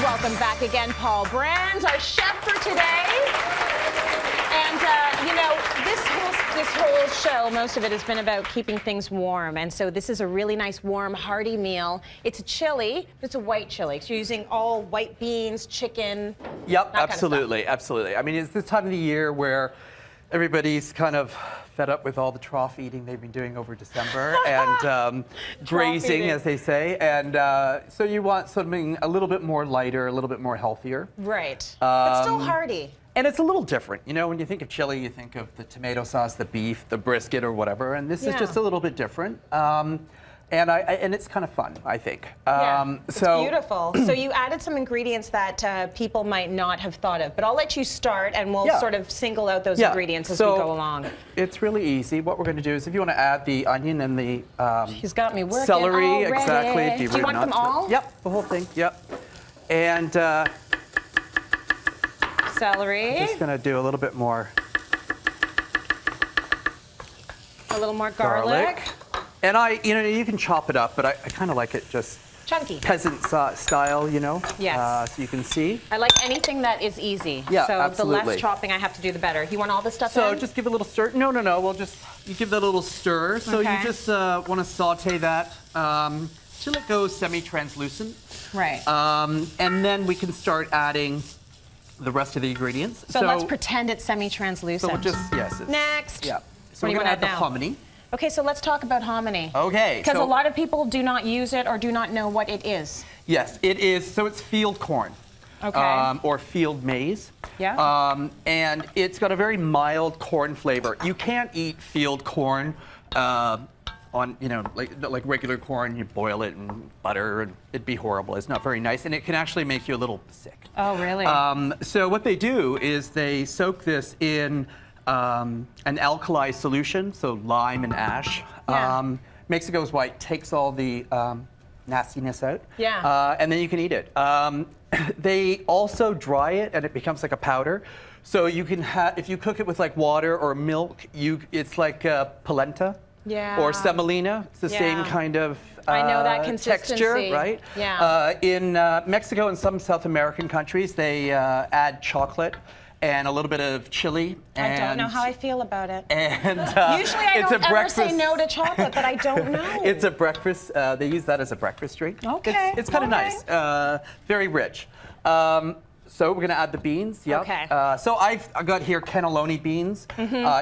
welcome back again, Paul Brans, our chef for today. And, you know, this whole show, most of it has been about keeping things warm. And so this is a really nice, warm, hearty meal. It's a chili. It's a white chili. So you're using all white beans, chicken. Yep, absolutely, absolutely. I mean, it's this time of the year where everybody's kind of fed up with all the trough eating they've been doing over December and grazing, as they say. And so you want something a little bit more lighter, a little bit more healthier. Right, but still hearty. And it's a little different. You know, when you think of chili, you think of the tomato sauce, the beef, the brisket or whatever. And this is just a little bit different. And it's kind of fun, I think. It's beautiful. So you added some ingredients that people might not have thought of, but I'll let you start and we'll sort of single out those ingredients as we go along. It's really easy. What we're going to do is if you want to add the onion and the He's got me working celery, already. exactly. Do you want them all? Yep, the whole thing, yep. And celery. I'm just going to do a little bit more. A little more garlic. And you can chop it up, but I kind of like it just chunky, peasant style, you know. Yes. So you can see. I like anything that is easy. Yeah, so absolutely. the less chopping I have to do, the better. You want all this stuff So in? just give it a little stir. No. We'll you give that a little stir. So you just want to saute that till it goes semi-translucent. Right. And then we can start adding the rest of the ingredients. So let's pretend it's semi-translucent. So we'll just Next. Yeah. So we're going to add the hominy. Okay, so let's talk about hominy. Okay. Because a lot of people do not use it or do not know what it is. Yes, it is. So it's field corn. Okay. Or field maize. Yeah. And it's got a very mild corn flavor. You can't eat field corn on, like regular corn. You boil it in butter, and it'd be horrible. It's not very nice, and it can actually make you a little sick. Oh, really? So what they do is they soak this in an alkali solution, so lime and ash. Makes it go white, takes all the nastiness out. Yeah. And then you can eat it. They also dry it, and it becomes like a powder. So you can if you cook it with like water or milk, it's like polenta. Yeah. Or semolina. It's the same kind of I know that consistency. Texture, right? Yeah. In Mexico and some South American countries, they add chocolate and a little bit of chili. I don't know how I feel about it. And usually I don't ever say no to chocolate, but I don't know. It's a breakfast. They use that as a breakfast drink. Okay. It's kind of nice. Very rich. So we're going to add the beans. Yep. Okay. So I got here cannelloni beans.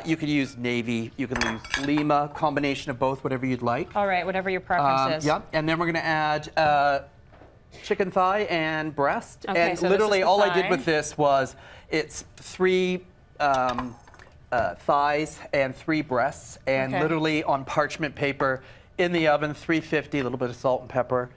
You could use navy. You can use lima. Combination of both, whatever you'd like. All right, whatever your preference is. Yep. And then we're going to add chicken thigh and breast. Okay, and so literally this is the all I did thigh. with this was it's 3 thighs and 3 breasts, and literally on parchment paper in the oven, 350, a little bit of salt and pepper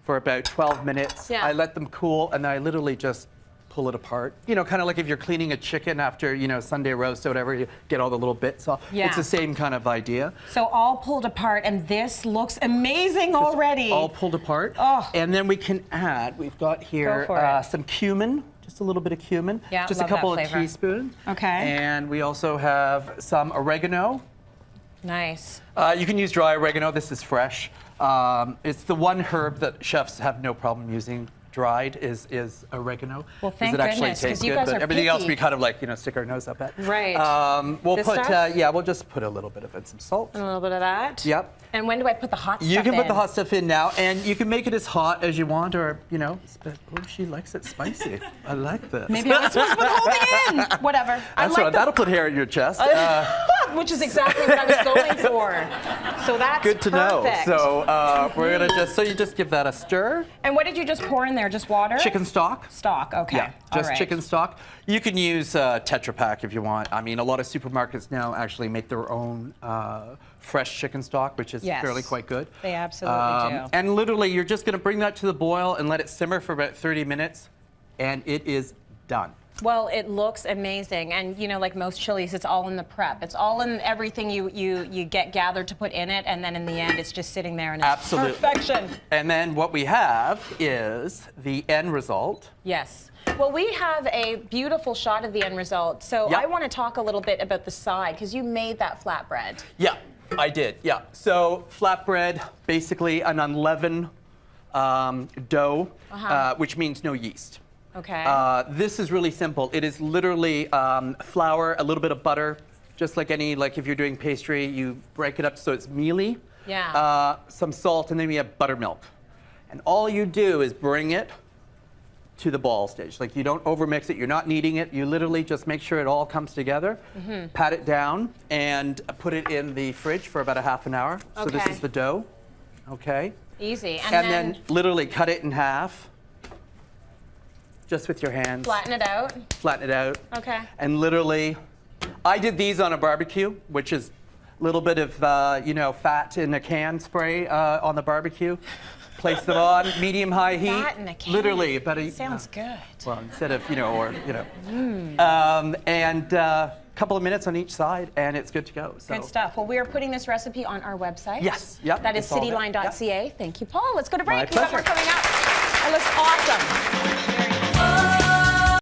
for about 12 minutes. Yeah. I let them cool, and then I literally just pull it apart. You know, kind of like if you're cleaning a chicken after, Sunday roast or whatever, you get all the little bits off. Yeah. It's the same kind of idea. So all pulled apart, and this looks amazing already. All pulled apart. Oh. And then we can add, we've got here some cumin, just a little bit of cumin. Yeah, just a love couple that of flavor. teaspoons. Okay. And we also have some oregano. Nice. You can use dry oregano. This is fresh. It's the one herb that chefs have no problem using dried is oregano. Well, thank it actually goodness, 'cause tastes you good, guys but are everything else picky. we kind of like, stick our nose up at. Right. We'll This put, stuff? we'll just put a little bit of it, some salt. A little bit of that. Yep. And when do I put the hot stuff You can in? put the hot stuff in now, and you can make it as hot as you want, or, oh, she likes it spicy. I like this. Maybe I was supposed to put the whole thing in. Whatever. That's right. That'll put hair in your chest. Which is exactly what I was going for. So that's good to perfect. know. So we're gonna you just give that a stir. And what did you just pour in there? Just water? Chicken stock. Stock. Okay. Yeah, just chicken stock. You can use Tetra Pak if you want. I mean, a lot of supermarkets now actually make their own fresh chicken stock, which is fairly quite good. They absolutely do. And literally, you're just going to bring that to the boil and let it simmer for about 30 minutes, and it is done. Well, it looks amazing, and like most chilies, it's all in the prep. It's all in everything you get gathered to put in it, and then in the end, it's just sitting there and it's perfection. And then what we have is the end result. Yes. Well, we have a beautiful shot of the end result. So I want to talk a little bit about the side, because you made that flatbread. Yeah, I did. Yeah. So flatbread, basically an unleavened dough, which means no yeast. Okay. This is really simple. It is literally flour, a little bit of butter, just like like if you're doing pastry, you break it up so it's mealy. Yeah. Some salt, and then we have buttermilk. And all you do is bring it to the ball stage. Like, you don't overmix it, you're not kneading it, you literally just make sure it all comes together, pat it down, and put it in the fridge for about a half an hour. So this is the dough, okay? Easy. And then literally cut it in half, just with your hands. Flatten it out. Flatten it out. Okay. And literally, I did these on a barbecue, which is a little bit of, fat in a can spray on the barbecue. Place them on, medium-high heat. Fat in a can. Literally, about a... Sounds good. Well, instead of, and a couple of minutes on each side, and it's good to go. So. Good stuff. Well, we are putting this recipe on our website. Yes. Yep. That is cityline.ca. Yep. Thank you, Paul. Let's go to break. My We've got more pleasure. coming up. That looks awesome.